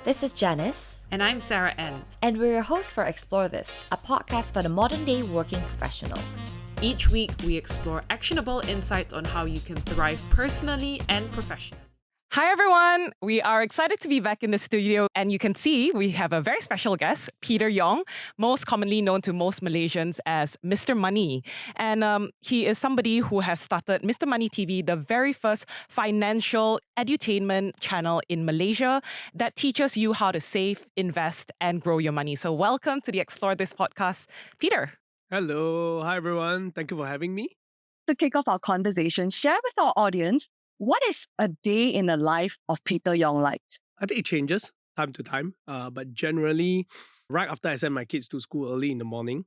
This is Janice, And I'm Sarah N. and we're your hosts for Explore This, a podcast for the modern day working professional. Each week, we explore actionable insights on how you can thrive personally and professionally. Hi, everyone. We are excited to be back in the studio. And you can see we have a very special guest, Peter Yong, most commonly known to most Malaysians as Mr. Money. And he is somebody who has started Mr. Money TV, the very first financial edutainment channel in Malaysia that teaches you how to save, invest, and grow your money. So welcome to the Explore This podcast, Peter. Hello. Hi, everyone. Thank you for having me. To kick off our conversation, share with our audience what is a day in the life of Peter Yong like? I think it changes time to time, but generally, right after I send my kids to school early in the morning,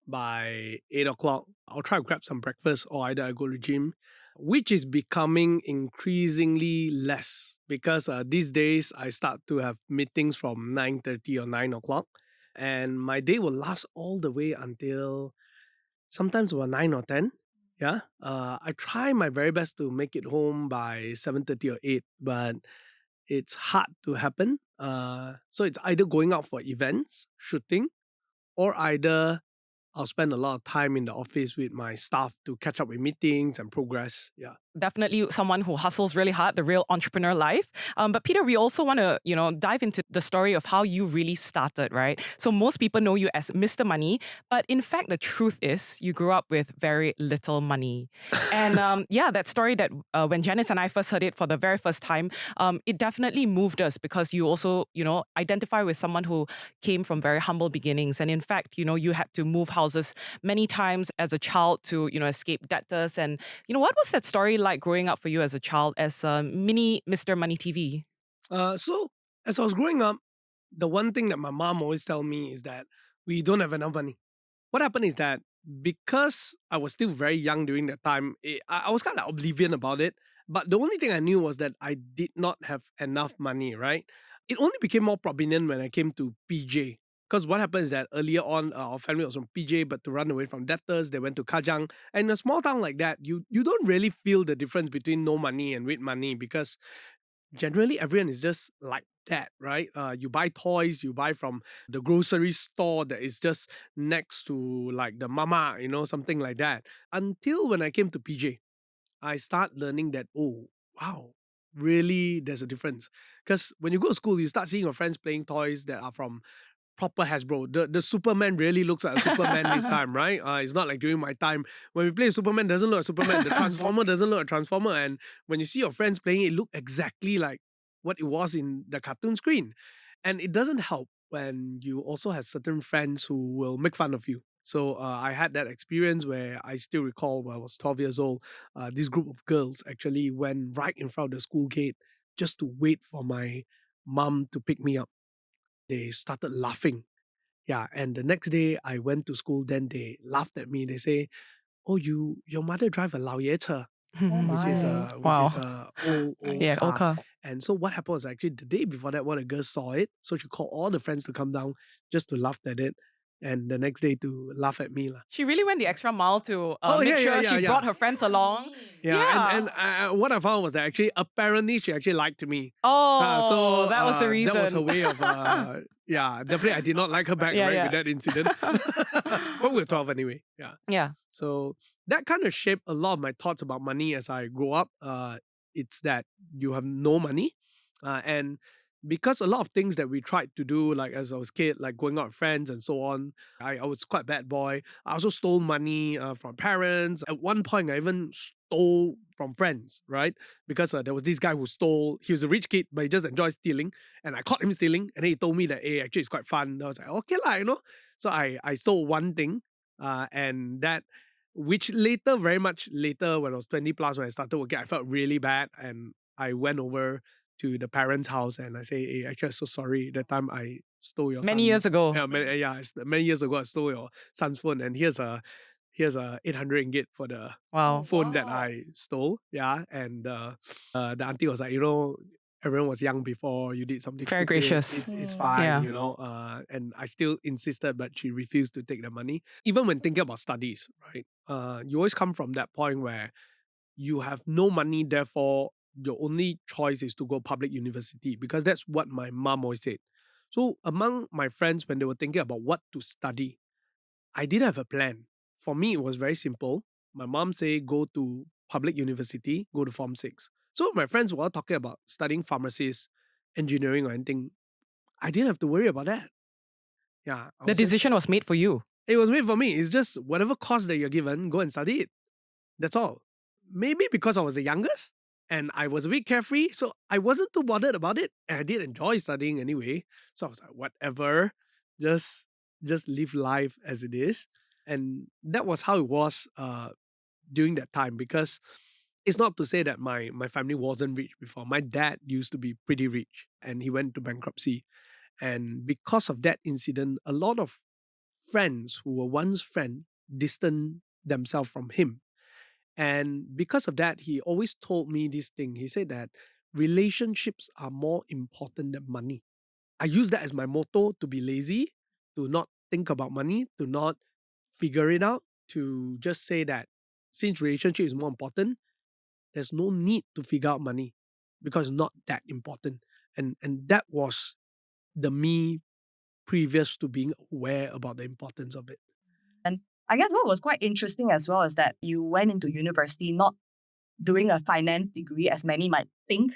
by 8 o'clock, I'll try to grab some breakfast or either I go to the gym, which is becoming increasingly less because these days I start to have meetings from 9:30 or 9 o'clock, and my day will last all the way until sometimes about 9 or 10. Yeah. I try my very best to make it home by 7:30 or 8, but it's hard to happen. So it's either going out for events, shooting, or either I'll spend a lot of time in the office with my staff to catch up with meetings and progress. Yeah. Definitely someone who hustles really hard, the real entrepreneur life. But Peter, we also want to, dive into the story of how you really started, right? So most people know you as Mr. Money, but in fact, the truth is you grew up with very little money. And that story that when Janice and I first heard it for the very first time, it definitely moved us because you also, identify with someone who came from very humble beginnings. And in fact, you had to move houses many times as a child to, escape debtors. And, what was that story like growing up for you as a child as mini Mr. Money TV? So as I was growing up, the one thing that my mom always tell me is that we don't have enough money. What happened is that because I was still very young during that time, I was kind of oblivion about it. But the only thing I knew was that I did not have enough money, right? It only became more prominent when I came to PJ. Because what happened is that earlier on, our family was from PJ, but to run away from debtors, they went to Kajang. And in a small town like that, you don't really feel the difference between no money and with money because generally everyone is just like that, right? You buy toys, you buy from the grocery store that is just next to like the mama, something like that. Until when I came to PJ, I start learning that, oh, wow, really there's a difference. Because when you go to school, you start seeing your friends playing toys that are from proper Hasbro. The Superman really looks like a Superman this time, right? It's not like during my time when we play Superman doesn't look like Superman. The Transformer doesn't look like a Transformer, and when you see your friends playing it look exactly like what it was in the cartoon screen. And it doesn't help when you also have certain friends who will make fun of you. So I had that experience where I still recall when I was 12 years old, this group of girls actually went right in front of the school gate just to wait for my mom to pick me up. They started laughing. Yeah, and the next day I went to school, then they laughed at me. They say, "Oh, your mother drive a 老爷车," which is a old Yeah, car. Oka. And so what happened was actually the day before that, one of the girls saw it. So she called all the friends to come down just to laugh at it. And the next day to laugh at me. Lah. She really went the extra mile to Oh, make yeah, sure yeah, she yeah. brought her friends along. Yeah, and what I found was that actually, apparently, she actually liked me. Oh, that was the reason. That was her way of, definitely I did not like her back, Yeah, right, yeah. with that incident. But we were 12 anyway, yeah. Yeah. So that kind of shaped a lot of my thoughts about money as I grow up. It's that you have no money. And because a lot of things that we tried to do, like as I was a kid, like going out with friends and so on, I was quite a bad boy. I also stole money from parents. At one point, I even stole from friends, right? Because there was this guy who stole. He was a rich kid, but he just enjoyed stealing. And I caught him stealing. And then he told me that, hey, actually, it's quite fun. I was like, okay, lah. So I stole one thing. And that, which later, very much later, when I was 20 plus, when I started working, I felt really bad. And I went over to the parents' house and I say, hey, actually, I'm so sorry. That time I stole your Many years ago. Yeah, many years ago, I stole your son's phone. And here's a 800 ringgit for the Wow. phone that I stole. Yeah. And the auntie was like, everyone was young before you did something Very stupid. gracious. It's fine, Yeah. and I still insisted, but she refused to take the money. Even when thinking about studies, right? You always come from that point where you have no money, therefore your only choice is to go public university because that's what my mom always said. So among my friends, when they were thinking about what to study, I didn't have a plan. For me, it was very simple. My mom said, go to public university, go to Form 6. So my friends were all talking about studying pharmacies, engineering or anything. I didn't have to worry about that. Yeah. The decision was made for you. It was made for me. It's just whatever course that you're given, go and study it. That's all. Maybe because I was the youngest and I was a bit carefree, so I wasn't too bothered about it. And I did enjoy studying anyway. So I was like, whatever, just live life as it is. And that was how it was during that time, because it's not to say that my family wasn't rich before. My dad used to be pretty rich and he went to bankruptcy. And because of that incident, a lot of friends who were once friends distanced themselves from him. And because of that, he always told me this thing. He said that relationships are more important than money. I use that as my motto to be lazy, to not think about money, to not figure it out, to just say that since relationship is more important, there's no need to figure out money because it's not that important. And that was the me previous to being aware about the importance of it. And I guess what was quite interesting as well is that you went into university not doing a finance degree, as many might think,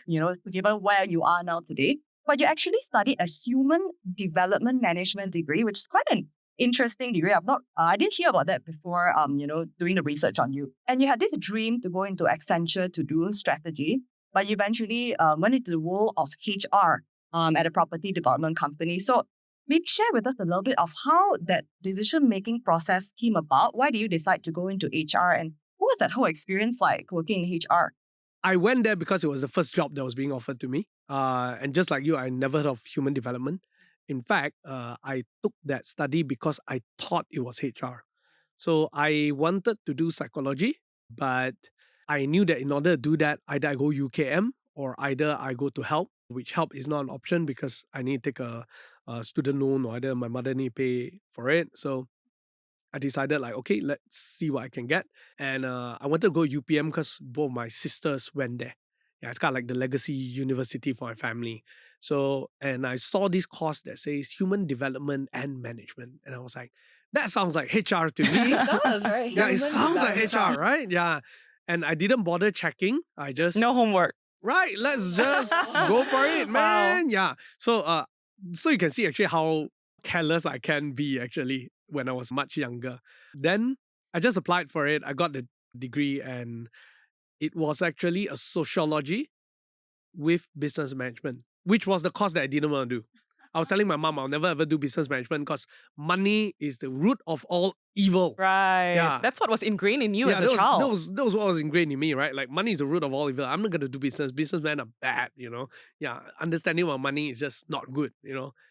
given where you are now today, but you actually studied a human development management degree, which is quite an interesting degree. I didn't hear about that before, doing the research on you. And you had this dream to go into Accenture to do strategy, but you eventually went into the role of HR at a property development company. So maybe share with us a little bit of how that decision-making process came about. Why did you decide to go into HR, and what was that whole experience like working in HR? I went there because it was the first job that was being offered to me. And just like you, I never heard of human development. In fact, I took that study because I thought it was HR. So I wanted to do psychology, but I knew that in order to do that, either I go UKM or either I go to help, which help is not an option because I need to take a student loan, or either my mother need to pay for it. So I decided like, okay, let's see what I can get. And I wanted to go UPM because both my sisters went there. Yeah, it's kind of like the legacy university for my family. So, and I saw this course that says human development and management. And I was like, that sounds like HR to me. It does, right? Yeah, it Human sounds like development. HR, right? Yeah. And I didn't bother checking. I just, No homework. right, let's just go for it, man. Yeah. So you can see actually how careless I can be actually when I was much younger. Then I just applied for it. I got the degree and it was actually a sociology with business management, which was the course that I didn't want to do. I was telling my mom I'll never ever do business management because money is the root of all evil. Right. Yeah. That's what was ingrained in you Yeah, as a child. that was what was ingrained in me, right? Like money is the root of all evil. I'm not gonna do business. Businessmen are bad, Yeah, understanding about money is just not good,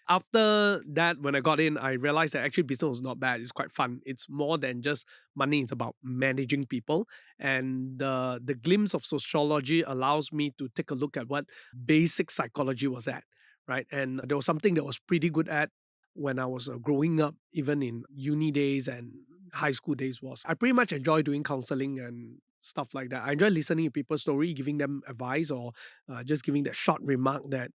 After that, when I got in, I realized that actually business was not bad. It's quite fun. It's more than just money. It's about managing people. And the glimpse of sociology allows me to take a look at what basic psychology was at, right? And there was something that was pretty good at when I was growing up, even in uni days and high school days, was I pretty much enjoy doing counseling and stuff like that. I enjoy listening to people's story, giving them advice, or just giving that short remark that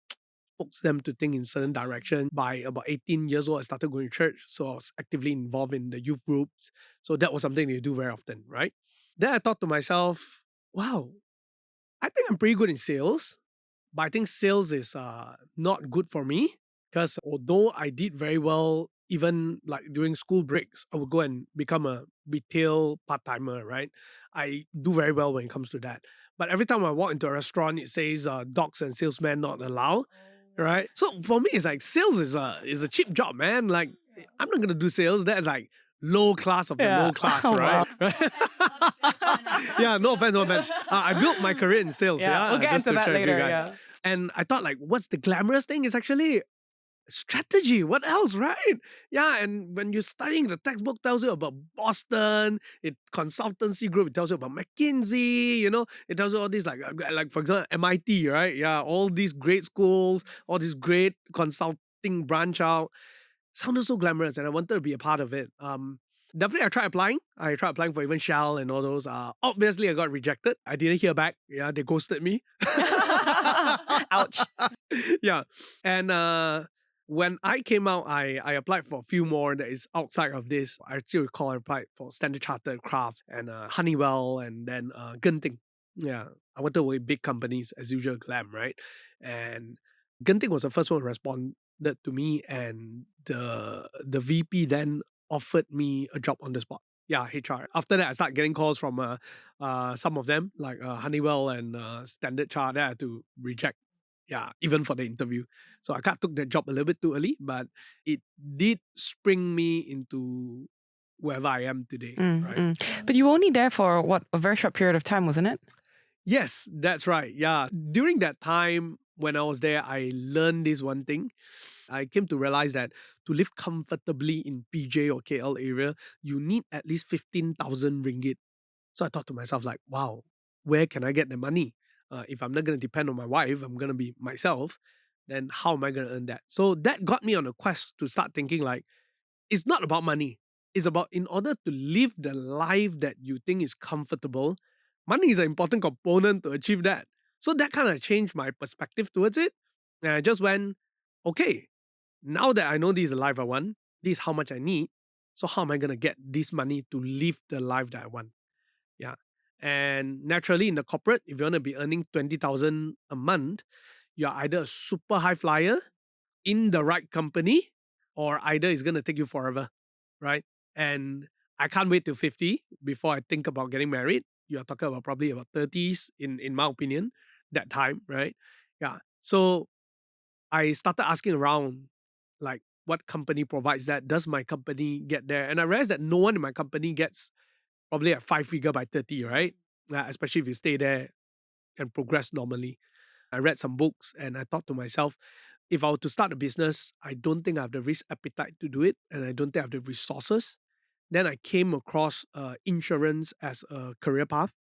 pokes them to think in certain direction. By about 18 years old, I started going to church. So I was actively involved in the youth groups. So that was something you do very often, right? Then I thought to myself, wow, I think I'm pretty good in sales. But I think sales is not good for me because although I did very well, even like during school breaks, I would go and become a retail part-timer, right? I do very well when it comes to that. But every time I walk into a restaurant, it says dogs and salesmen not allowed, right? So for me, it's like sales is a cheap job, man. Like I'm not gonna do sales. That's like low class of the Yeah. low class, Oh, right? Yeah, no offense, no offense. I built my career in sales. Yeah, we'll get just into to that share with you later. guys. Yeah. And I thought, like, what's the glamorous thing? It's actually strategy. What else, right? Yeah, and when you're studying, the textbook tells you about Boston, consultancy group, it tells you about McKinsey, it tells you all these, like for example, MIT, right? Yeah, all these great schools, all these great consulting branch out. Sounded so glamorous, and I wanted to be a part of it. definitely I tried applying. I tried applying for even Shell and all those. Obviously, I got rejected. I didn't hear back. Yeah, they ghosted me. Ouch. Yeah. And when I came out, I applied for a few more that is outside of this. I still recall I applied for Standard Chartered, Crafts, and Honeywell, and then Genting. Yeah, I wanted to work with big companies as usual, glam, right? And Genting was the first one who responded to me, and the VP then offered me a job on the spot. Yeah, HR. After that, I started getting calls from some of them, like Honeywell and Standard Chartered. I had to reject. Yeah, even for the interview. So I kind of took that job a little bit too early, but it did spring me into wherever I am today. Right? But you were only there for what, a very short period of time, wasn't it? Yes, that's right. Yeah. During that time when I was there, I learned this one thing. I came to realize that to live comfortably in PJ or KL area, you need at least 15,000 ringgit. So I thought to myself, like, wow, where can I get the money? If I'm not going to depend on my wife, I'm going to be myself, then how am I going to earn that? So that got me on a quest to start thinking like, it's not about money. It's about in order to live the life that you think is comfortable, money is an important component to achieve that. So that kind of changed my perspective towards it. And I just went, okay, now that I know this is the life I want, this is how much I need. So how am I going to get this money to live the life that I want? Yeah. And naturally in the corporate, if you want to be earning 20,000 a month, you're either a super high flyer in the right company, or either it's going to take you forever, right? And I can't wait till 50 before I think about getting married. You're talking about probably about 30s in my opinion, that time, right? Yeah. So I started asking around, like, what company provides that? Does my company get there? And I realized that no one in my company gets probably a 5-figure by 30, right? Especially if you stay there and progress normally. I read some books and I thought to myself, if I were to start a business, I don't think I have the risk appetite to do it, and I don't think I have the resources. Then I came across insurance as a career path,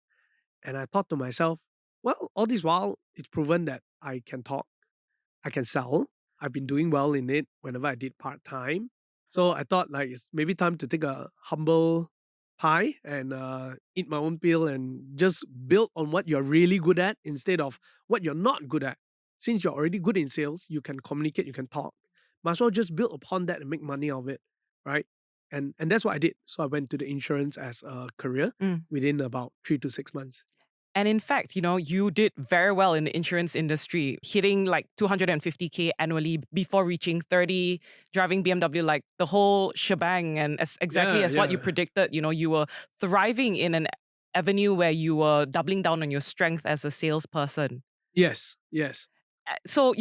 and I thought to myself, well, all this while, it's proven that I can talk, I can sell. I've been doing well in it whenever I did part time. So I thought like it's maybe time to take a humble pie and eat my own pill and just build on what you're really good at instead of what you're not good at. Since you're already good in sales, you can communicate, you can talk. Might as well just build upon that and make money of it, right? And that's what I did. So I went to the insurance as a career within about 3 to 6 months. And in fact, you did very well in the insurance industry, hitting like 250K annually before reaching 30, driving BMW, like the whole shebang. And exactly as what you predicted, you were thriving in an avenue where you were doubling down on your strength as a salesperson. Yes. So,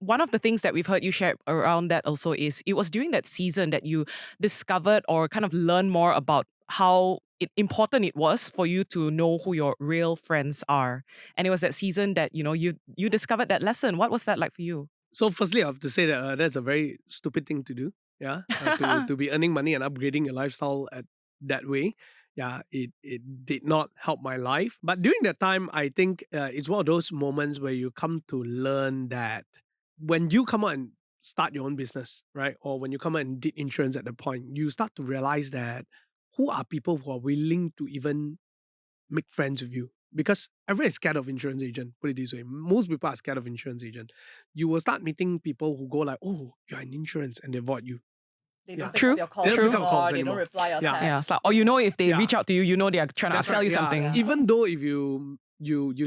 one of the things that we've heard you share around that also is it was during that season that you discovered or kind of learned more about how important it was for you to know who your real friends are. And it was that season that, you discovered that lesson. What was that like for you? So firstly, I have to say that that's a very stupid thing to do. Yeah, to be earning money and upgrading your lifestyle at that way. Yeah, it did not help my life. But during that time, I think it's one of those moments where you come to learn that when you come out and start your own business, right? Or when you come out and did insurance at the point, you start to realize that who are people who are willing to even make friends with you, because everyone is scared of insurance agent. Put it this way, most people are scared of insurance agent. You will start meeting people who go like, "Oh, you're in insurance," and they avoid you. They don't pick True. up your calls They don't pick up anymore, calls they don't anymore. reply your Yeah. text. Yeah, it's like, or if they reach out to you, they are trying to That's sell right, you yeah. something. Even though if you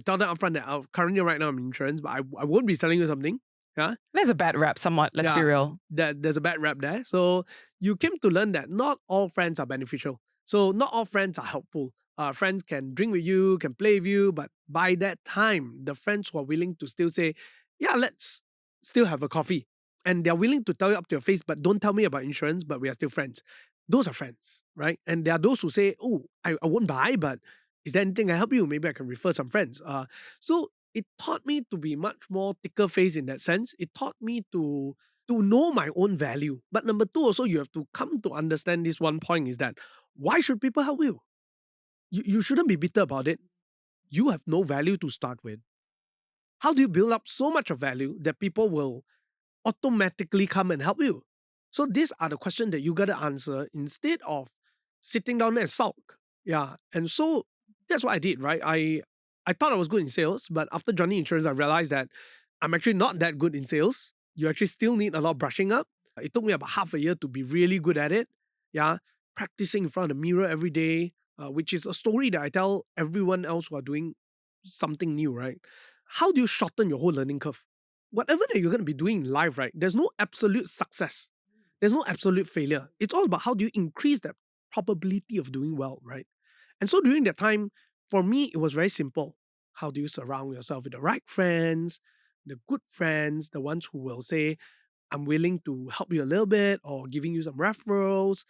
tell them upfront that currently right now I'm in insurance, but I won't be selling you something. Yeah, There's a bad rap somewhat, let's be real. that there's a bad rap there. So you came to learn that not all friends are beneficial. So not all friends are helpful. Friends can drink with you, can play with you, but by that time, the friends who are willing to still say, yeah, let's still have a coffee. And they're willing to tell you up to your face, but don't tell me about insurance, but we are still friends. Those are friends, right? And there are those who say, oh, I won't buy, but is there anything I can help you? Maybe I can refer some friends. So it taught me to be much more thicker face in that sense. It taught me to know my own value. But number two, also, you have to come to understand this one point is that why should people help you? You shouldn't be bitter about it. You have no value to start with. How do you build up so much of value that people will automatically come and help you? So these are the questions that you got to answer instead of sitting down there and sulk. Yeah. And so that's what I did, right? I thought I was good in sales, but after joining insurance, I realized that I'm actually not that good in sales. You actually still need a lot of brushing up. It took me about half a year to be really good at it. Yeah. Practicing in front of the mirror every day, which is a story that I tell everyone else who are doing something new, right? How do you shorten your whole learning curve? Whatever that you're going to be doing in life, right? There's no absolute success. There's no absolute failure. It's all about how do you increase that probability of doing well, right? And so during that time, for me, it was very simple. How do you surround yourself with the right friends, the good friends, the ones who will say, I'm willing to help you a little bit or giving you some referrals?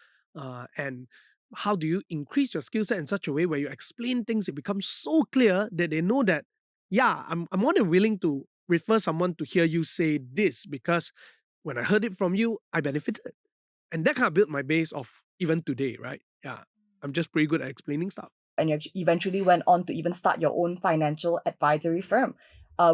And how do you increase your skill set in such a way where you explain things, it becomes so clear that they know that, yeah, I'm more than willing to refer someone to hear you say this because when I heard it from you, I benefited. And that kind of built my base of even today, right? Yeah. I'm just pretty good at explaining stuff. And you eventually went on to even start your own financial advisory firm,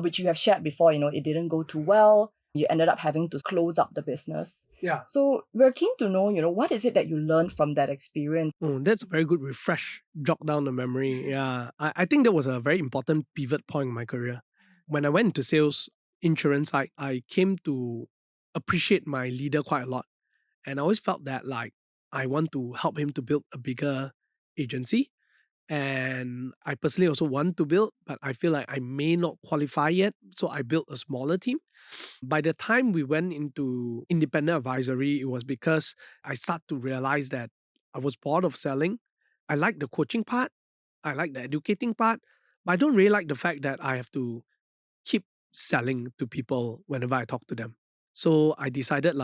which you have shared before. It didn't go too well. You ended up having to close up the business. Yeah. So we're keen to know, what is it that you learned from that experience? Oh, that's a very good refresh, jog down the memory. Yeah. I think that was a very important pivot point in my career. When I went into sales insurance, I came to appreciate my leader quite a lot. And I always felt that like I want to help him to build a bigger agency. And I personally also want to build, but I feel like I may not qualify yet. So I built a smaller team. By the time we went into independent advisory, it was because I started to realize that I was bored of selling. I like the coaching part. I like the educating part. But I don't really like the fact that I have to keep selling to people whenever I talk to them. So I decided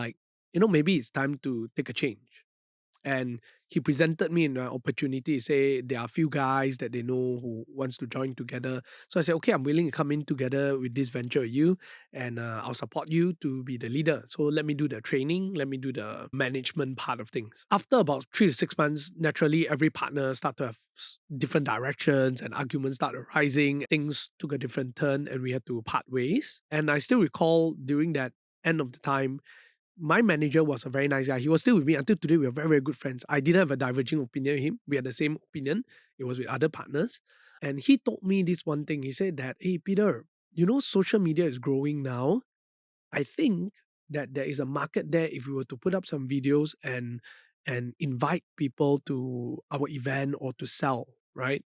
maybe it's time to take a change. And he presented me an opportunity. He said there are a few guys that they know who wants to join together. So I said, okay, I'm willing to come in together with this venture with you, and I'll support you to be the leader. So let me do the training, let me do the management part of things. After about 3 to 6 months, naturally every partner started to have different directions and arguments started arising. Things took a different turn and we had to part ways. And I still recall during that end of the time, my manager was a very nice guy. He was still with me until today. We are very, very good friends. I didn't have a diverging opinion with him. We had the same opinion. It was with other partners. And he told me this one thing. He said that, hey, Peter, social media is growing now. I think that there is a market there if we were to put up some videos and invite people to our event or to sell, right?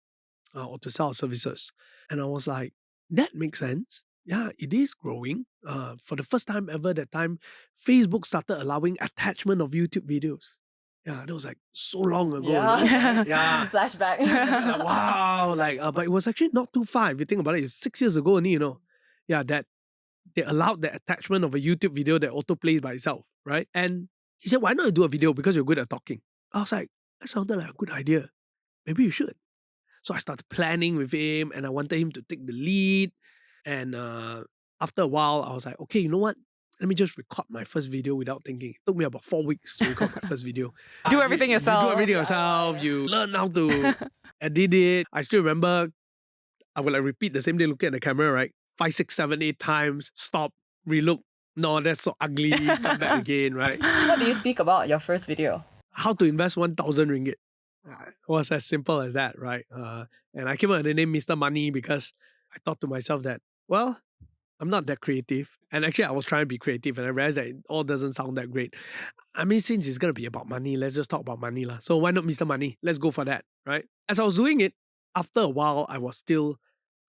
Or to sell services. And I was like, that makes sense. Yeah, it is growing. For the first time ever, that time, Facebook started allowing attachment of YouTube videos. Yeah, that was like so long ago. Yeah. Yeah. Flashback. Wow. But it was actually not too far. If you think about it, it's 6 years ago only, Yeah, that they allowed the attachment of a YouTube video that autoplays by itself, right? And he said, why not you do a video because you're good at talking? I was like, that sounded like a good idea. Maybe you should. So I started planning with him and I wanted him to take the lead. And after a while, I was like, okay, you know what? Let me just record my first video without thinking. It took me about 4 weeks to record my first video. Do everything yourself. You do everything yourself. You learn how to edit it. I still remember I would repeat the same day looking at the camera, right? 5, 6, 7, 8 times. Stop, relook. No, that's so ugly. Come back again, right? What do you speak about your first video? How to invest 1,000 ringgit. It was as simple as that, right? And I came up with the name Mr. Money because I thought to myself that, well, I'm not that creative. And actually, I was trying to be creative and I realized that it all doesn't sound that great. I mean, since it's going to be about money, let's just talk about money. So why not Mr. Money? Let's go for that, right? As I was doing it, after a while, I was still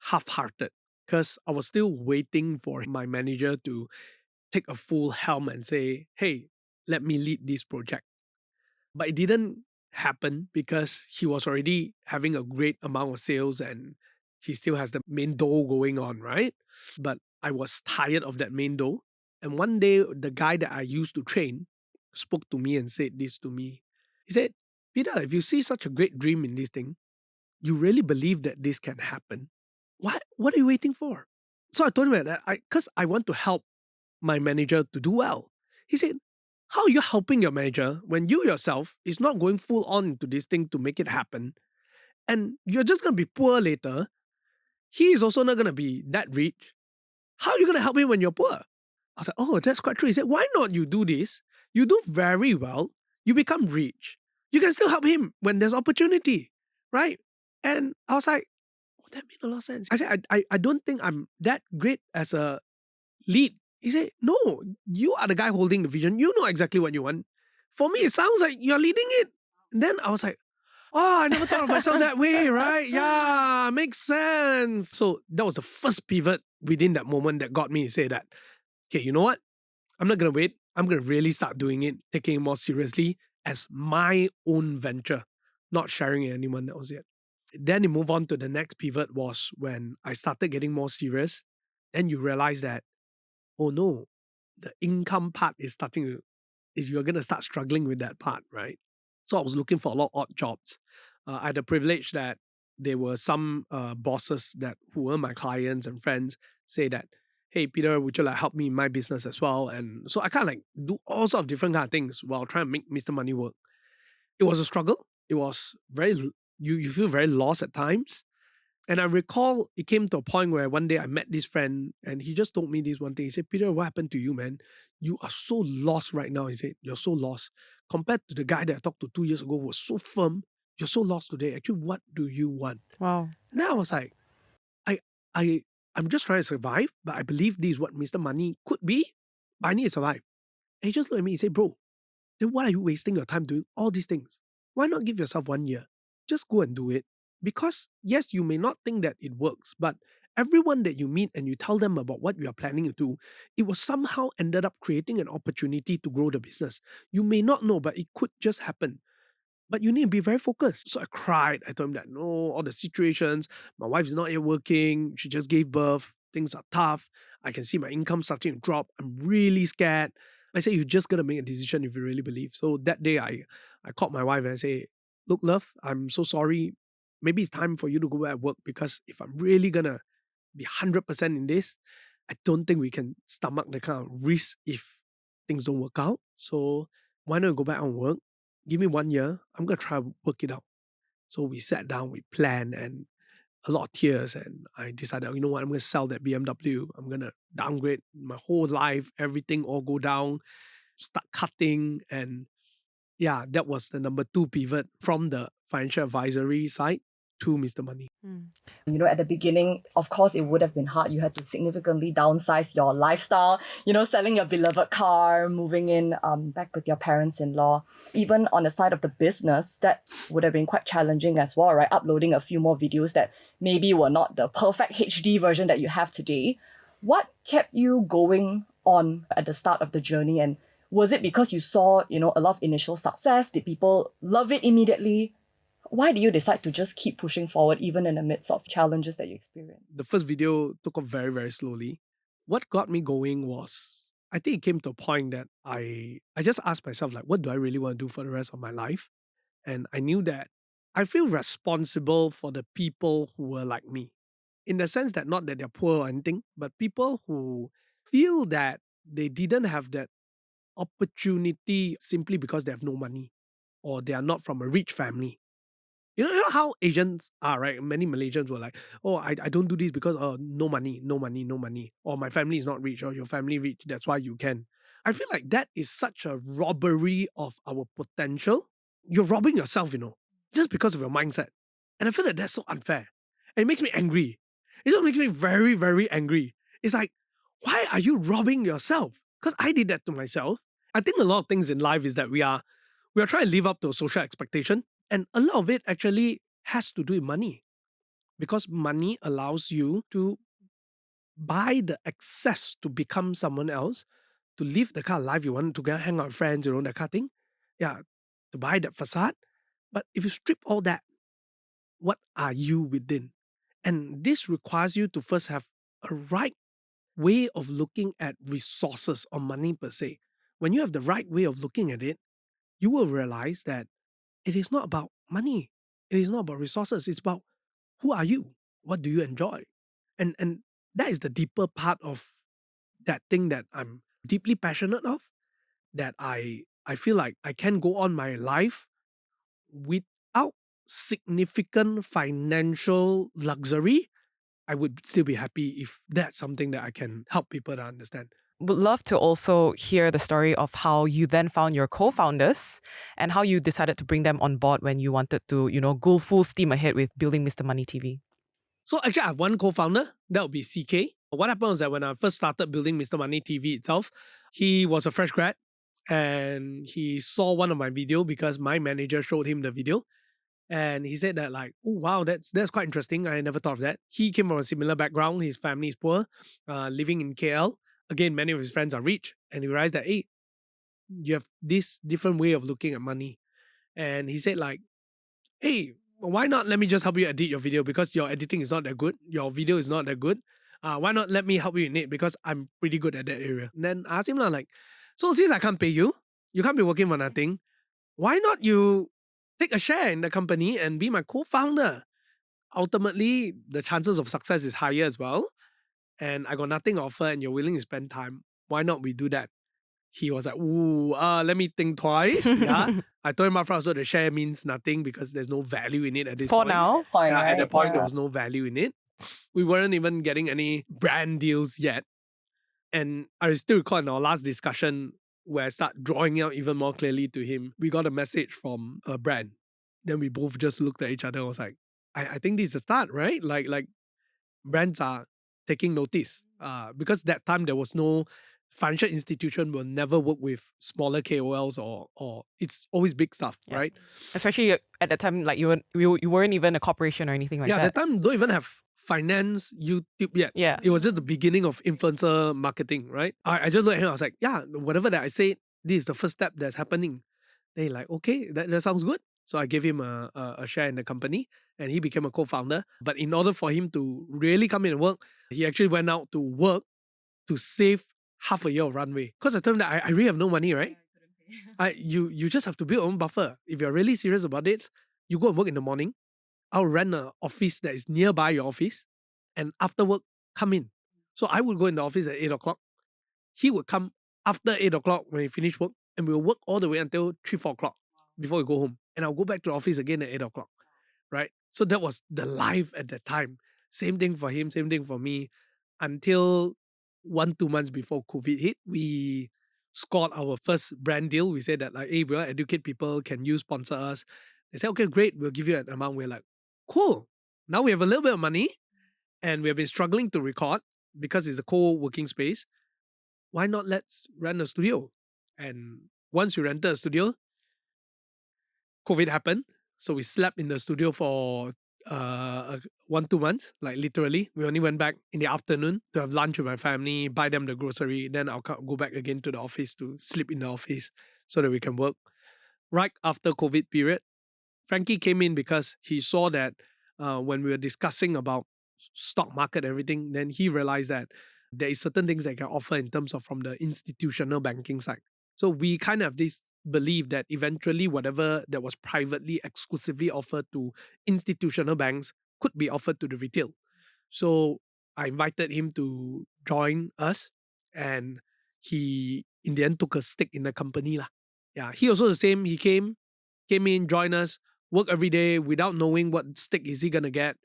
half-hearted because I was still waiting for my manager to take a full helm and say, hey, let me lead this project. But it didn't happen because he was already having a great amount of sales and he still has the main dough going on, right? But I was tired of that main dough. And one day, the guy that I used to train spoke to me and said this to me. He said, Peter, if you see such a great dream in this thing, you really believe that this can happen, what are you waiting for? So I told him that because I want to help my manager to do well. He said, how are you helping your manager when you yourself is not going full on into this thing to make it happen? And you're just going to be poor later. He is also not going to be that rich. How are you going to help him when you're poor? I was like, oh, that's quite true. He said, why not you do this? You do very well. You become rich. You can still help him when there's opportunity, right? And I was like, oh, that made a lot of sense. I said, I don't think I'm that great as a lead. He said, no, you are the guy holding the vision. You know exactly what you want. For me, it sounds like you're leading it. And then I was like, oh, I never thought of myself that way, right? Yeah, makes sense. So that was the first pivot within that moment that got me to say that, okay, you know what? I'm not going to wait. I'm going to really start doing it, taking it more seriously as my own venture, not sharing it with anyone else yet. Then you move on to the next pivot was when I started getting more serious. Then you realize that, oh no, the income part is you're going to start struggling with that part, right? So I was looking for a lot of odd jobs. I had the privilege that there were some bosses who were my clients and friends say that, hey, Peter, would you like help me in my business as well? And so I kind of like do all sorts of different kind of things while trying to make Mr. Money work. It was a struggle. It was you feel very lost at times. And I recall it came to a point where one day I met this friend and he just told me this one thing. He said, Peter, what happened to you, man? You are so lost right now. He said, you're so lost. Compared to the guy that I talked to 2 years ago who was so firm, you're so lost today. Actually, what do you want? Wow. And then I was like, I'm just trying to survive, but I believe this is what Mr. Money could be, but I need to survive. And he just looked at me and said, bro, then why are you wasting your time doing all these things? Why not give yourself 1 year? Just go and do it. Because yes, you may not think that it works, but everyone that you meet and you tell them about what you are planning to do, it will somehow ended up creating an opportunity to grow the business. You may not know, but it could just happen. But you need to be very focused. So I cried. I told him that, no, all the situations, my wife is not yet working. She just gave birth. Things are tough. I can see my income starting to drop. I'm really scared. I said, you're just going to make a decision if you really believe. So that day, I called my wife and I say, look, love, I'm so sorry. Maybe it's time for you to go back to work because if I'm really going to be 100% in this, I don't think we can stomach the kind of risk if things don't work out. So why not go back and work? Give me 1 year. I'm going to try to work it out. So we sat down, we planned, and a lot of tears. And I decided, you know what, I'm going to sell that BMW. I'm going to downgrade my whole life, everything all go down, start cutting. And yeah, that was the number 2 pivot from the financial advisory side to Mr. Money. You know, at the beginning, of course, it would have been hard. You had to significantly downsize your lifestyle, you know, selling your beloved car, moving in back with your parents-in-law. Even on the side of the business, that would have been quite challenging as well, right? Uploading a few more videos that maybe were not the perfect HD version that you have today. What kept you going on at the start of the journey? And was it because you saw, you know, a lot of initial success? Did people love it immediately? Why do you decide to just keep pushing forward even in the midst of challenges that you experience? The first video took off very, very slowly. What got me going was, I think it came to a point that I just asked myself, like, what do I really want to do for the rest of my life? And I knew that I feel responsible for the people who were like me. In the sense that not that they're poor or anything, but people who feel that they didn't have that opportunity simply because they have no money or they are not from a rich family. You know how Asians are, right? Many Malaysians were like, oh, I don't do this because no money, no money, no money. Or my family is not rich, or your family rich, that's why you can. I feel like that is such a robbery of our potential. You're robbing yourself, you know, just because of your mindset. And I feel like that's so unfair. And it makes me angry. It just makes me very, very angry. It's like, why are you robbing yourself? Because I did that to myself. I think a lot of things in life is that we are trying to live up to a social expectation. And a lot of it actually has to do with money. Because money allows you to buy the access to become someone else, to live the kind of life you want, to go hang out with friends, you know, that kind of thing. Yeah, to buy that facade. But if you strip all that, what are you within? And this requires you to first have a right way of looking at resources or money per se. When you have the right way of looking at it, you will realize that it is not about money. It is not about resources. It's about who are you? What do you enjoy? And that is the deeper part of that thing that I'm deeply passionate of, that I feel like I can go on my life without significant financial luxury. I would still be happy if that's something that I can help people to understand. Would love to also hear the story of how you then found your co-founders and how you decided to bring them on board when you wanted to, go full steam ahead with building Mr. Money TV. So actually, I have one co-founder. That would be CK. What happened was that when I first started building Mr. Money TV itself, he was a fresh grad and he saw one of my video because my manager showed him the video. And he said that like, oh wow, that's quite interesting. I never thought of that. He came from a similar background. His family is poor, living in KL. Again, many of his friends are rich. And he realized that, hey, you have this different way of looking at money. And he said like, hey, why not let me just help you edit your video because your editing is not that good. Your video is not that good. Why not let me help you in it because I'm pretty good at that area. And then I asked him like, so since I can't pay you, you can't be working for nothing. Why not you take a share in the company and be my co-founder? Ultimately, the chances of success is higher as well. And I got nothing to offer and you're willing to spend time. Why not we do that? He was like, ooh, let me think twice. Yeah. I told him upfront, so the share means nothing because there's no value in it at this For point. now. Yeah, at the point, there was no value in it. We weren't even getting any brand deals yet. And I still recall in our last discussion where I start drawing out even more clearly to him, we got a message from a brand. Then we both just looked at each other and was like, I think this is a start, right? Like brands are taking notice. Because that time there was no financial institution will never work with smaller KOLs or it's always big stuff, Yeah. right? Especially at that time, like you weren't even a corporation or anything like Yeah, that. at that time don't even have finance, YouTube yet. Yeah. It was just the beginning of influencer marketing, right? I just looked at him, I was like, yeah, whatever that I said, this is the first step that's happening. Then he like, okay, that sounds good. So I gave him a share in the company and he became a co-founder. But in order for him to really come in and work, he actually went out to work to save half a year of runway. Because I told him that I really have no money, right? You just have to build your own buffer. If you're really serious about it, you go and work in the morning. I'll rent an office that is nearby your office. And after work, come in. So I would go in the office at 8 o'clock. He would come after 8 o'clock when he finished work. And we'll work all the way until 3, 4 o'clock before we go home. And I'll go back to the office again at 8 o'clock. Right? So that was the life at that time. Same thing for him, same thing for me. Until 1-2 months before COVID hit, we scored our first brand deal. We said that like, hey, we'll educate people, can you sponsor us? They said, okay, great, we'll give you an amount. We're like, cool. Now we have a little bit of money and we have been struggling to record because it's a co-working space. Why not let's rent a studio? And once we rented a studio, COVID happened. So we slept in the studio for 1-2 months, like literally. We only went back in the afternoon to have lunch with my family, buy them the grocery. Then I'll go back again to the office to sleep in the office so that we can work. Right after COVID period, Frankie came in because he saw that when we were discussing about stock market and everything, then he realized that there is certain things that I can offer in terms of from the institutional banking side. So we kind of have this belief that eventually whatever that was privately exclusively offered to institutional banks could be offered to the retail. So I invited him to join us and he in the end took a stake in the company lah. Yeah, he also the same. He came in, joined us, work every day without knowing what stake is he gonna get,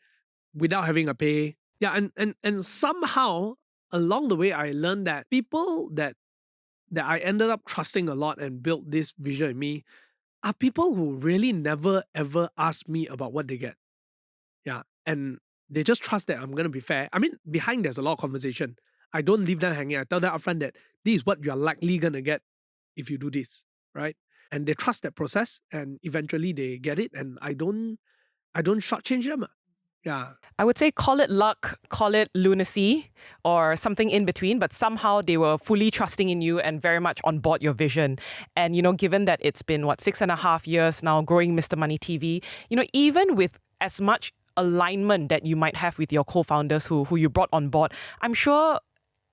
without having a pay. Yeah, and somehow along the way I learned that people that I ended up trusting a lot and built this vision in me are people who really never ever ask me about what they get. Yeah, and they just trust that I'm gonna be fair. I mean, behind there's a lot of conversation. I don't leave them hanging. I tell them upfront that this is what you're likely gonna get if you do this, right? And they trust that process, and eventually they get it. And I don't shortchange them. Yeah. I would say call it luck, call it lunacy, or something in between, but somehow they were fully trusting in you and very much on board your vision. And, given that it's been, 6.5 years now growing Mr. Money TV, even with as much alignment that you might have with your co-founders who you brought on board, I'm sure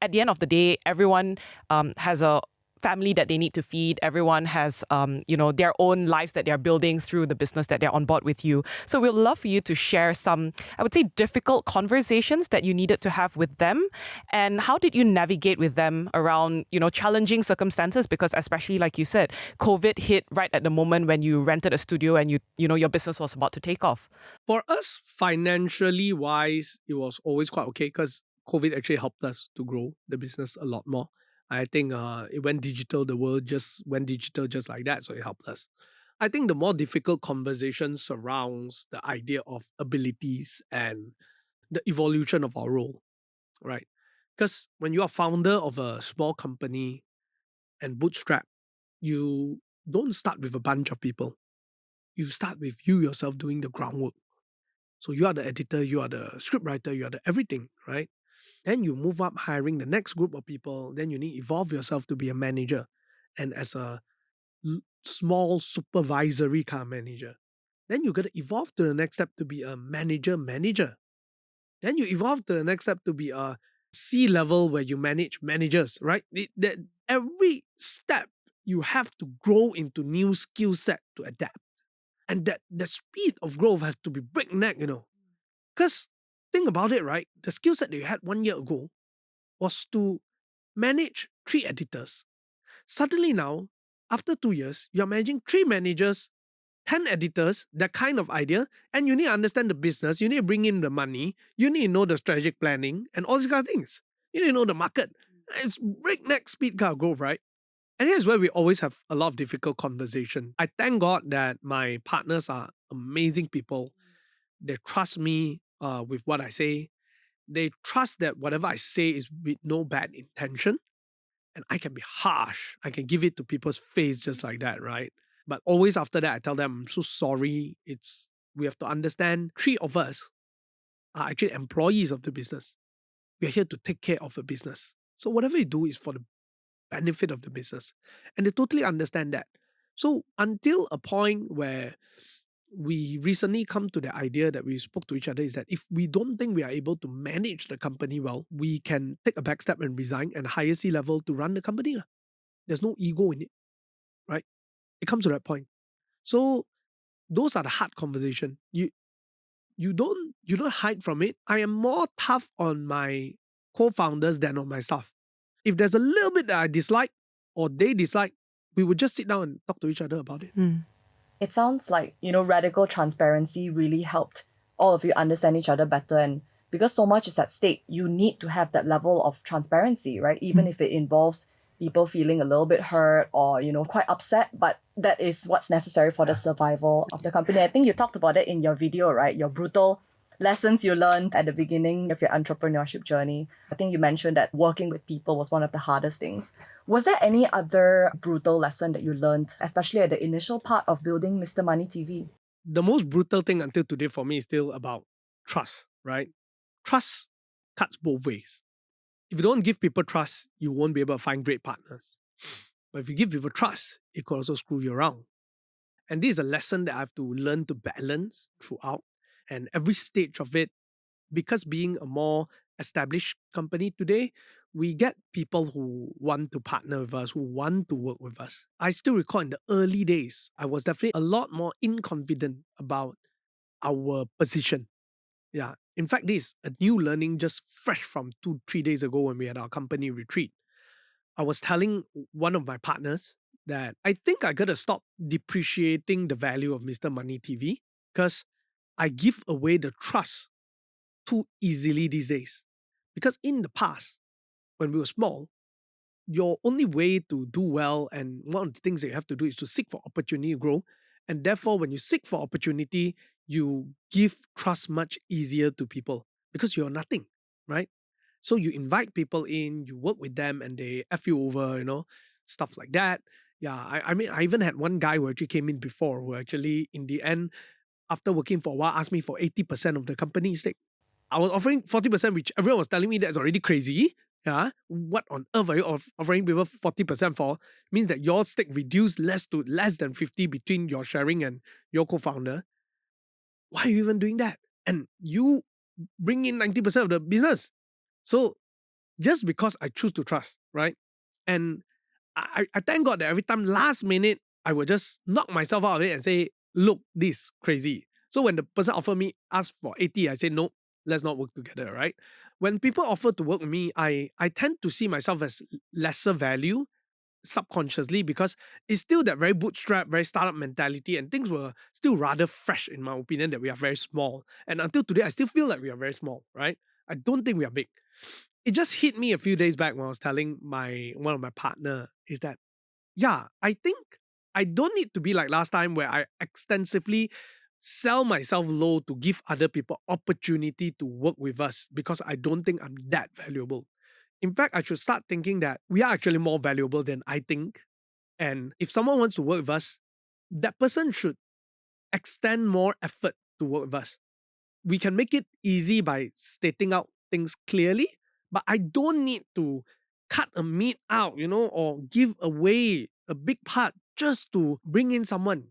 at the end of the day, everyone has a family that they need to feed. Everyone has, their own lives that they're building through the business that they're on board with you. So we'd love for you to share some, I would say, difficult conversations that you needed to have with them. And how did you navigate with them around, challenging circumstances? Because especially like you said, COVID hit right at the moment when you rented a studio and your business was about to take off. For us, financially wise, it was always quite okay because COVID actually helped us to grow the business a lot more. I think it went digital. The world just went digital just like that. So it helped us. I think the more difficult conversation surrounds the idea of abilities and the evolution of our role, right? Because when you are founder of a small company and bootstrap, you don't start with a bunch of people. You start with you yourself doing the groundwork. So you are the editor, you are the scriptwriter, you are the everything, right? Then you move up hiring the next group of people. Then you need to evolve yourself to be a manager. And as a small supervisory kind of manager. Then you got to evolve to the next step to be a manager. Then you evolve to the next step to be a C level where you manage managers, right? Every step you have to grow into new skill set to adapt. And that the speed of growth has to be breakneck, Because think about it, right? The skill set that you had 1 year ago was to manage 3 editors. Suddenly now, after 2 years, you're managing 3 managers, 10 editors, that kind of idea, and you need to understand the business, you need to bring in the money, you need to know the strategic planning, and all these kind of things. You need to know the market. It's breakneck speed kind of growth, right? And here's where we always have a lot of difficult conversation. I thank God that my partners are amazing people. They trust me with what I say. They trust that whatever I say is with no bad intention. And I can be harsh. I can give it to people's face just like that, right? But always after that, I tell them, I'm so sorry. We have to understand 3 of us are actually employees of the business. We are here to take care of the business. So whatever you do is for the benefit of the business. And they totally understand that. So until a point where we recently come to the idea that we spoke to each other is that if we don't think we are able to manage the company well, we can take a back step and resign and hire C level to run the company. There's no ego in it, right? It comes to that point. So those are the hard conversation. You don't hide from it. I am more tough on my co-founders than on my staff. If there's a little bit that I dislike or they dislike, we would just sit down and talk to each other about it. It sounds like, radical transparency really helped all of you understand each other better. And because so much is at stake, you need to have that level of transparency, right? Even if it involves people feeling a little bit hurt or, quite upset, but that is what's necessary for the survival of the company. I think you talked about it in your video, right? Your brutal lessons you learned at the beginning of your entrepreneurship journey. I think you mentioned that working with people was one of the hardest things. Was there any other brutal lesson that you learned, especially at the initial part of building Mr. Money TV? The most brutal thing until today for me is still about trust, right? Trust cuts both ways. If you don't give people trust, you won't be able to find great partners. But if you give people trust, it could also screw you around. And this is a lesson that I have to learn to balance throughout. And every stage of it, because being a more established company today, we get people who want to partner with us, who want to work with us. I still recall in the early days, I was definitely a lot more inconfident about our position. Yeah. In fact, this is a new learning just fresh from 2-3 days ago when we had our company retreat. I was telling one of my partners that I think I gotta stop depreciating the value of Mr. Money TV because I give away the trust too easily these days. Because in the past, when we were small, your only way to do well and one of the things that you have to do is to seek for opportunity to grow. And therefore, when you seek for opportunity, you give trust much easier to people because you're nothing, right? So you invite people in, you work with them and they F you over, stuff like that. Yeah, I mean, I even had one guy who actually came in before who actually, in the end, after working for a while, asked me for 80% of the company stake. I was offering 40%, which everyone was telling me that's already crazy. Yeah, what on earth are you offering people 40% for? Means that your stake reduced less than 50 between your sharing and your co-founder. Why are you even doing that? And you bring in 90% of the business. So just because I choose to trust, right? And I thank God that every time last minute, I would just knock myself out of it and say, look, this crazy. So when the person offered me, ask for 80, I say, no, let's not work together, right? When people offer to work with me, I tend to see myself as lesser value subconsciously because it's still that very bootstrap, very startup mentality, and things were still rather fresh in my opinion that we are very small. And until today, I still feel like we are very small, right? I don't think we are big. it just hit me a few days back when I was telling one of my partner is that, yeah, I think I don't need to be like last time where I extensively sell myself low to give other people opportunity to work with us because I don't think I'm that valuable. In fact, I should start thinking that we are actually more valuable than I think. And if someone wants to work with us, that person should extend more effort to work with us. We can make it easy by stating out things clearly, but I don't need to cut a meat out, or give away a big part just to bring in someone.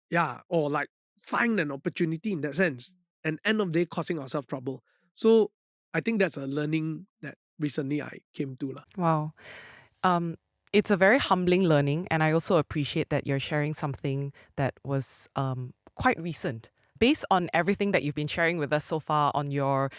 Yeah, or like find an opportunity in that sense. And end of the day, causing ourselves trouble. So I think that's a learning that recently I came to. Wow. It's a very humbling learning, and I also appreciate that you're sharing something that was quite recent. Based on everything that you've been sharing with us so far on your,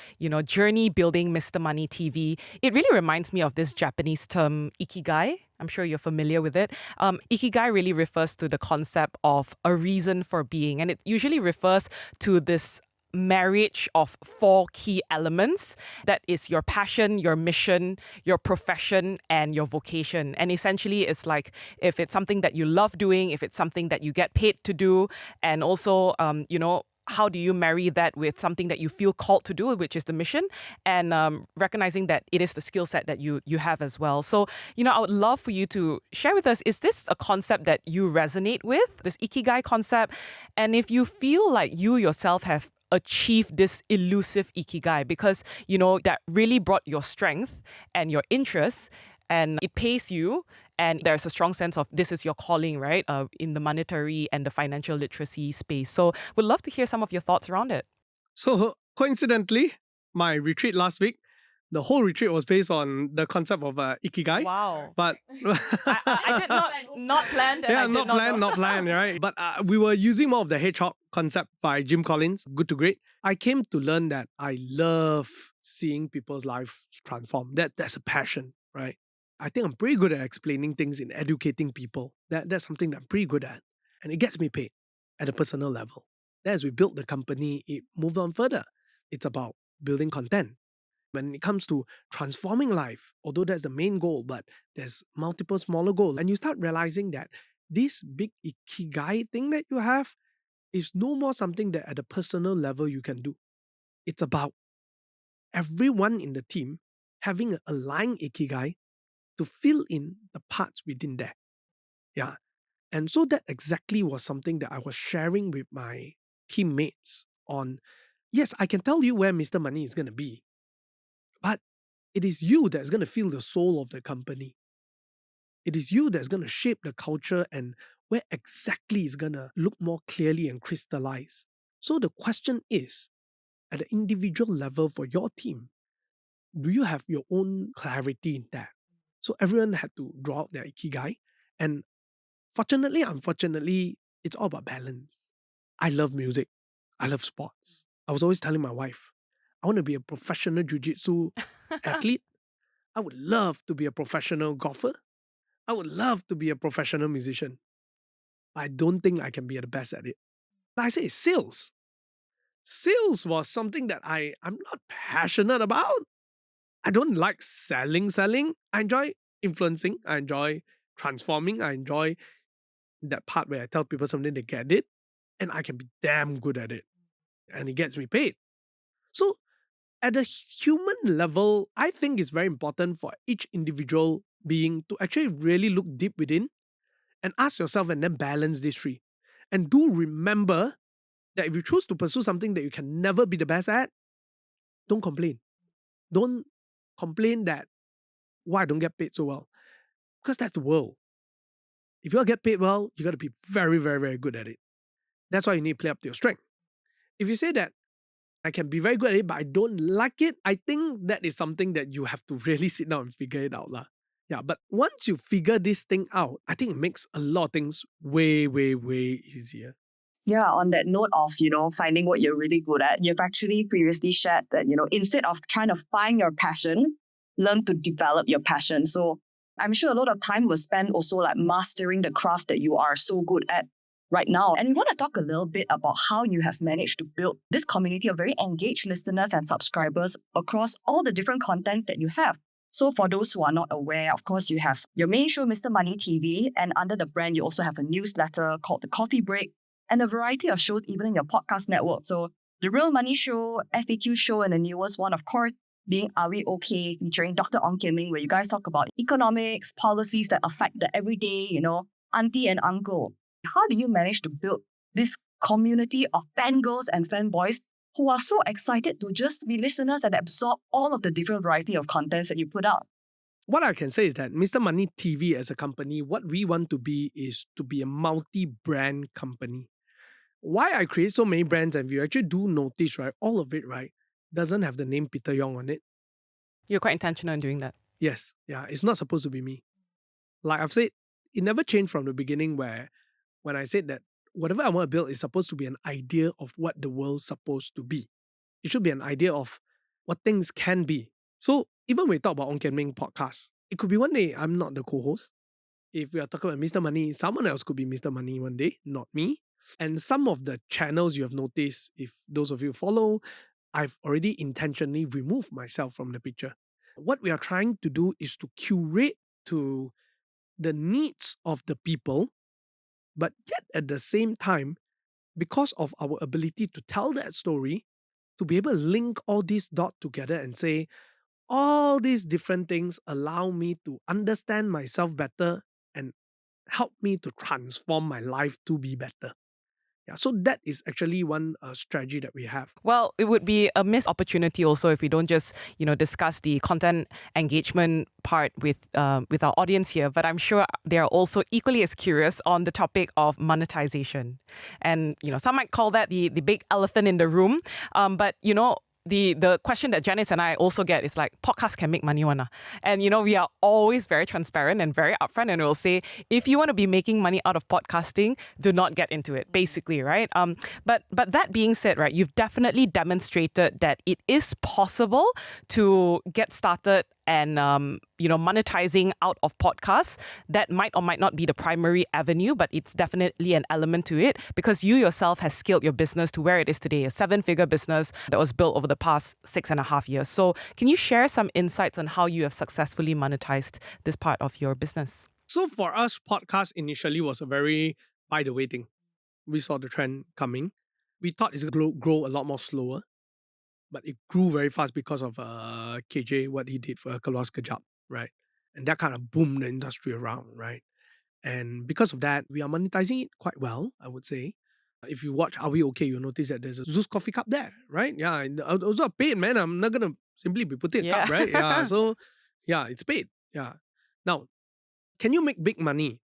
journey building Mr. Money TV, it really reminds me of this Japanese term, Ikigai. I'm sure you're familiar with it. Ikigai really refers to the concept of a reason for being, and it usually refers to this marriage of 4 key elements. That is your passion, your mission, your profession, and your vocation. And essentially, it's like if it's something that you love doing, if it's something that you get paid to do, and also, how do you marry that with something that you feel called to do, which is the mission, and recognizing that it is the skill set that you have as well. So, I would love for you to share with us, is this a concept that you resonate with, this Ikigai concept? And if you feel like you yourself have achieved this elusive Ikigai because, that really brought your strength and your interests and it pays you, and there's a strong sense of this is your calling, right? In the monetary and the financial literacy space. So we'd love to hear some of your thoughts around it. So coincidentally, my retreat last week, the whole retreat was based on the concept of Ikigai. Wow. But I did not planned. Yeah, not planned, right? But we were using more of the hedgehog concept by Jim Collins, Good to Great. I came to learn that I love seeing people's life transform. That's a passion, right? I think I'm pretty good at explaining things and educating people. That's something that I'm pretty good at. And it gets me paid at a personal level. As we built the company, it moved on further. It's about building content. When it comes to transforming life, although that's the main goal, but there's multiple smaller goals. And you start realizing that this big Ikigai thing that you have is no more something that at a personal level you can do. It's about everyone in the team having an aligned Ikigai to fill in the parts within there. Yeah. And so that exactly was something that I was sharing with my teammates on, yes, I can tell you where Mr. Money is going to be, but it is you that's going to feel the soul of the company. It is you that's going to shape the culture and where exactly is going to look more clearly and crystallize. So the question is, at the individual level for your team, do you have your own clarity in that? So everyone had to draw out their Ikigai. And fortunately, unfortunately, it's all about balance. I love music. I love sports. I was always telling my wife, I want to be a professional jiu-jitsu athlete. I would love to be a professional golfer. I would love to be a professional musician. I don't think I can be the best at it. Like I say, sales. Sales was something that I'm not passionate about. I don't like selling. I enjoy influencing. I enjoy transforming. I enjoy that part where I tell people something, they get it, and I can be damn good at it. And it gets me paid. So at a human level, I think it's very important for each individual being to actually really look deep within and ask yourself and then balance these 3. And do remember that if you choose to pursue something that you can never be the best at, don't complain. Don't complain that why I don't get paid so well. Because that's the world. If you want to get paid well, you got to be very, very, very good at it. That's why you need to play up to your strength. If you say that I can be very good at it, but I don't like it, I think that is something that you have to really sit down and figure it out. Yeah, but once you figure this thing out, I think it makes a lot of things way, way, way easier. Yeah, on that note of, finding what you're really good at, you've actually previously shared that, instead of trying to find your passion, learn to develop your passion. So I'm sure a lot of time was spent also like mastering the craft that you are so good at, right now. And we want to talk a little bit about how you have managed to build this community of very engaged listeners and subscribers across all the different content that you have. So for those who are not aware, of course, you have your main show, Mr. Money TV, and under the brand, you also have a newsletter called The Coffee Break, and a variety of shows even in your podcast network. So The Real Money Show, FAQ Show, and the newest one, of course, being Are We Okay, featuring Dr. Ong Kim Ming, where you guys talk about economics, policies that affect the everyday, auntie and uncle. How do you manage to build this community of fangirls and fanboys who are so excited to just be listeners and absorb all of the different variety of contents that you put out? What I can say is that Mr. Money TV as a company, what we want to be is to be a multi-brand company. Why I create so many brands, and if you actually do notice, right, all of it, right, doesn't have the name Peter Yong on it. You're quite intentional in doing that. Yes, yeah, it's not supposed to be me. Like I've said, it never changed from the beginning where when I said that whatever I want to build is supposed to be an idea of what the world's supposed to be. It should be an idea of what things can be. So even when we talk about Ong Kian Ming podcast, it could be one day I'm not the co-host. If we are talking about Mr. Money, someone else could be Mr. Money one day, not me. And some of the channels you have noticed, if those of you follow, I've already intentionally removed myself from the picture. What we are trying to do is to curate to the needs of the people, but yet at the same time, because of our ability to tell that story, to be able to link all these dots together and say, all these different things allow me to understand myself better and help me to transform my life to be better. Yeah, so that is actually one strategy that we have. Well, it would be a missed opportunity also if we don't just, discuss the content engagement part with our audience here. But I'm sure they are also equally as curious on the topic of monetization. And, some might call that the big elephant in the room. But, the question that Janice and I also get is like, podcasts can make money, one. And, we are always very transparent and very upfront. And we'll say, if you want to be making money out of podcasting, do not get into it, basically, right? But that being said, right, you've definitely demonstrated that it is possible to get started and, monetizing out of podcasts. That might or might not be the primary avenue, but it's definitely an element to it because you yourself has scaled your business to where it is today, a 7-figure business that was built over the past 6.5 years. So can you share some insights on how you have successfully monetized this part of your business? So for us, podcast initially was a very by the way thing. We saw the trend coming. We thought it's going to grow a lot more slower, but it grew very fast because of KJ, what he did for Keluar Sekejap, right? And that kind of boomed the industry around, right? And because of that, we are monetizing it quite well, I would say. If you watch Are We Okay, you'll notice that there's a Zeus coffee cup there, right? Yeah, and those are paid, man. I'm not going to simply be putting a cup, right? Yeah, so yeah, it's paid. Yeah. Now, can you make big money?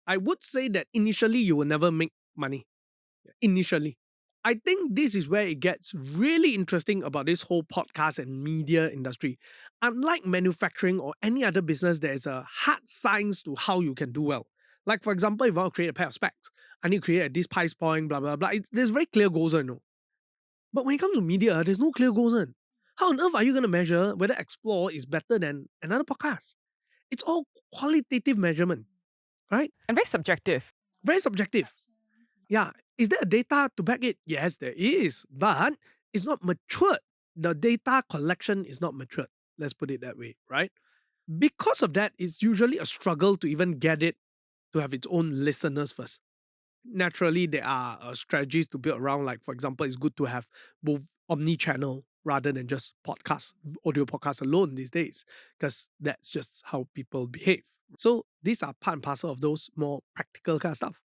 I would say that initially you will never make money. Initially. I think this is where it gets really interesting about this whole podcast and media industry. Unlike manufacturing or any other business, there's a hard science to how you can do well. Like, for example, if I want to create a pair of specs, I need to create at this price point, blah, blah, blah. There's very clear goals, But when it comes to media, there's no clear goals. How on earth are you going to measure whether Explore is better than another podcast? It's all qualitative measurement, right? And very subjective. Very subjective. Yeah. Is there data to back it? Yes, there is. But it's not matured. The data collection is not matured. Let's put it that way, right? Because of that, it's usually a struggle to even get it to have its own listeners first. Naturally, there are strategies to build around. Like, for example, it's good to have both omni-channel rather than just podcasts, audio podcasts alone these days, because that's just how people behave. So these are part and parcel of those more practical kind of stuff.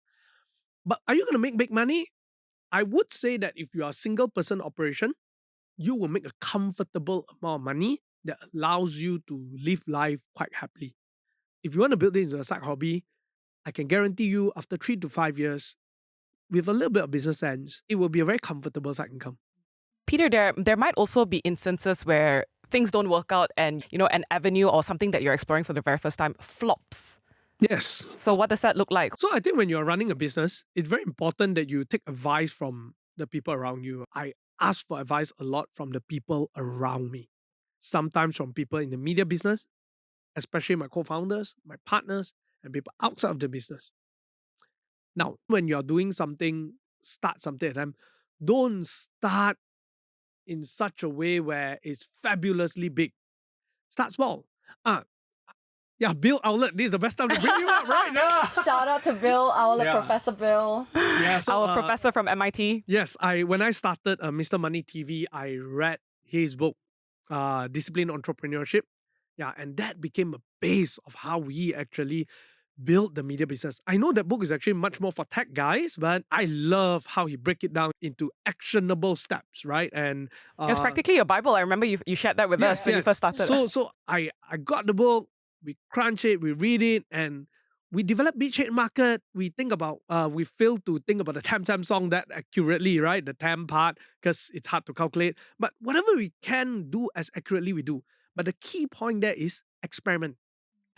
But are you going to make big money? I would say that if you are a single person operation, you will make a comfortable amount of money that allows you to live life quite happily. If you want to build it into a side hobby, I can guarantee you after 3 to 5 years, with a little bit of business sense, it will be a very comfortable side income. Peter, there might also be instances where things don't work out and, an avenue or something that you're exploring for the very first time flops. Yes. So what does that look like? So I think when you're running a business, it's very important that you take advice from the people around you. I ask for advice a lot from the people around me. Sometimes from people in the media business, especially my co-founders, my partners, and people outside of the business. Now, when you're doing something, start something at a time. Don't start in such a way where it's fabulously big. Start small. Bill Outlet, this is the best time to bring you up, right? Yeah. Shout out to Bill, our Yeah. Professor Bill. Yeah, so, Our professor from MIT. Yes, when I started Mr. Money TV, I read his book, Disciplined Entrepreneurship. Yeah, and that became a base of how we actually build the media business. I know that book is actually much more for tech guys, but I love how he break it down into actionable steps, right? And It was practically your Bible. I remember you shared that with us when you first started. So I got the book, we crunch it, we read it, and we develop beach head market. We think about, we fail to think about the Tam song that accurately, right? The Tam part, because it's hard to calculate. But whatever we can do as accurately, we do. But the key point there is experiment.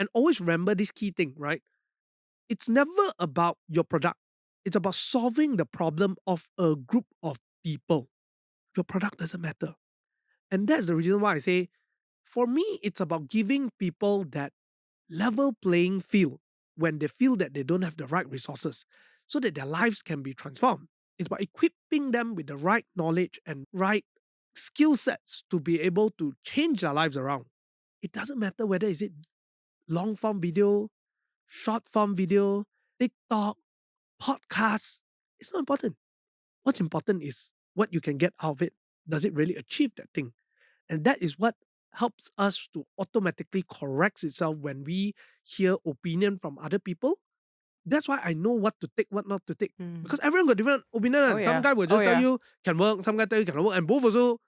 And always remember this key thing, right? It's never about your product. It's about solving the problem of a group of people. Your product doesn't matter. And that's the reason why I say, for me, it's about giving people that level playing field when they feel that they don't have the right resources so that their lives can be transformed. It's about equipping them with the right knowledge and right skill sets to be able to change their lives around. It doesn't matter whether is it long form video, short form video, TikTok, podcasts. It's not important. What's important is what you can get out of it. Does it really achieve that thing? And that is what helps us to automatically correct itself when we hear opinion from other people. That's why I know what to take, what not to take. Because everyone got different opinion. Oh, Some yeah. guy will just Oh, tell yeah. you can work, some guy tell you cannot work, and both also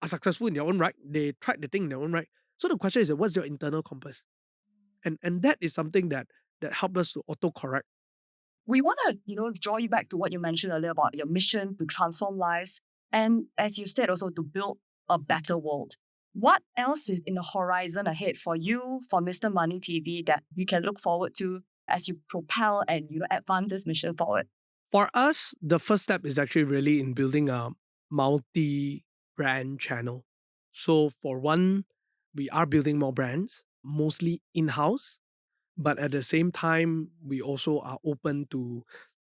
are successful in their own right. They tried the thing in their own right. So the question is, what's your internal compass? And that is something that helps us to auto-correct. We want to, draw you back to what you mentioned earlier about your mission to transform lives. And as you said, also to build a better world. What else is in the horizon ahead for you, for Mr. Money TV, that you can look forward to as you propel and, advance this mission forward? For us, the first step is actually really in building a multi-brand channel. So for one, we are building more brands, mostly in-house. But at the same time, we also are open to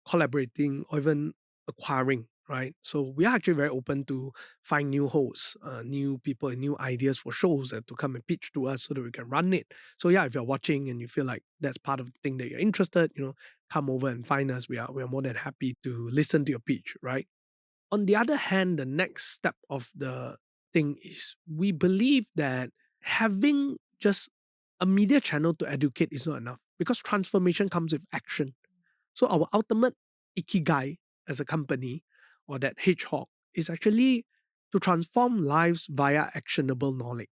collaborating or even acquiring, right? So we are actually very open to find new hosts, new people and new ideas for shows and to come and pitch to us so that we can run it. So yeah, if you're watching and you feel like that's part of the thing that you're interested, come over and find us. We are more than happy to listen to your pitch, right? On the other hand, the next step of the thing is we believe that having just a media channel to educate is not enough because transformation comes with action. So our ultimate Ikigai as a company or that hedgehog is actually to transform lives via actionable knowledge.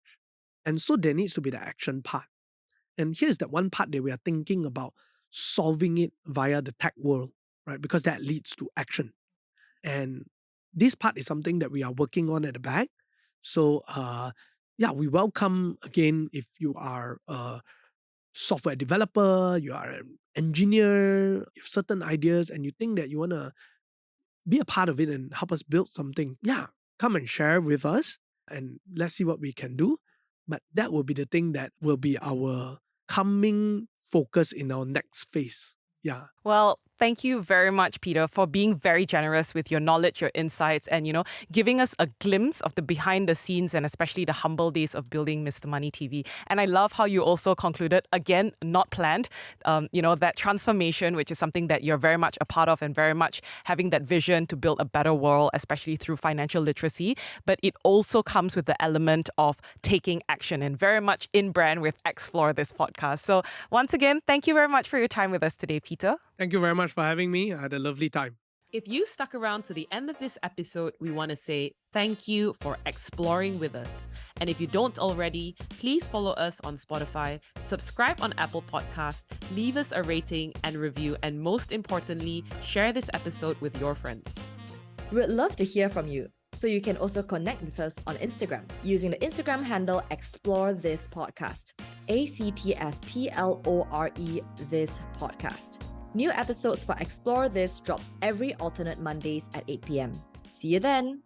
And so there needs to be the action part. And here's that one part that we are thinking about solving it via the tech world, right? Because that leads to action. And this part is something that we are working on at the back. So we welcome again if you are a software developer, you are an engineer, you have certain ideas and you think that you want to be a part of it and help us build something. Yeah, come and share with us and let's see what we can do. But that will be the thing that will be our coming focus in our next phase. Yeah. Well, thank you very much, Peter, for being very generous with your knowledge, your insights, and, giving us a glimpse of the behind the scenes and especially the humble days of building Mr. Money TV. And I love how you also concluded, again, not planned, that transformation, which is something that you're very much a part of and very much having that vision to build a better world, especially through financial literacy. But it also comes with the element of taking action and very much in brand with Explore this podcast. So once again, thank you very much for your time with us today, Peter. Thank you very much for having me. I had a lovely time. If you stuck around to the end of this episode, we want to say thank you for exploring with us. And if you don't already, please follow us on Spotify, subscribe on Apple Podcasts, leave us a rating and review, and most importantly, share this episode with your friends. We'd love to hear from you. So you can also connect with us on Instagram using the Instagram handle Explore This Podcast. ACTSPLORE This Podcast. New episodes for Explore This drops every alternate Mondays at 8 p.m. See you then!